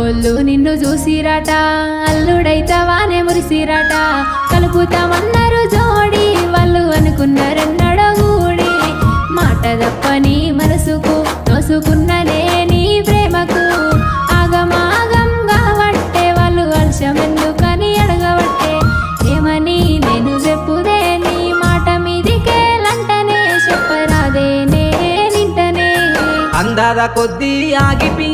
అమ్మోళ్ళు నిన్ను చూసిరట అల్లుడైతవానే మురిసిరట కలుపుతామన్నారు జోడి వాళ్ళు అనుకున్నారన్నడో గూడి మాట తప్పని మనసుకు నోసుకున్ననే నీ ప్రేమకు ఆగమాగం కావట్టే వాళ్ళు వర్షమెందుకని అడగబట్టే ఏమని నేను చెప్పుదే నీ మాట మీదికే లంటనే చెప్పరాదే నే నింటనే అందాల కొద్దీ ఆగిపి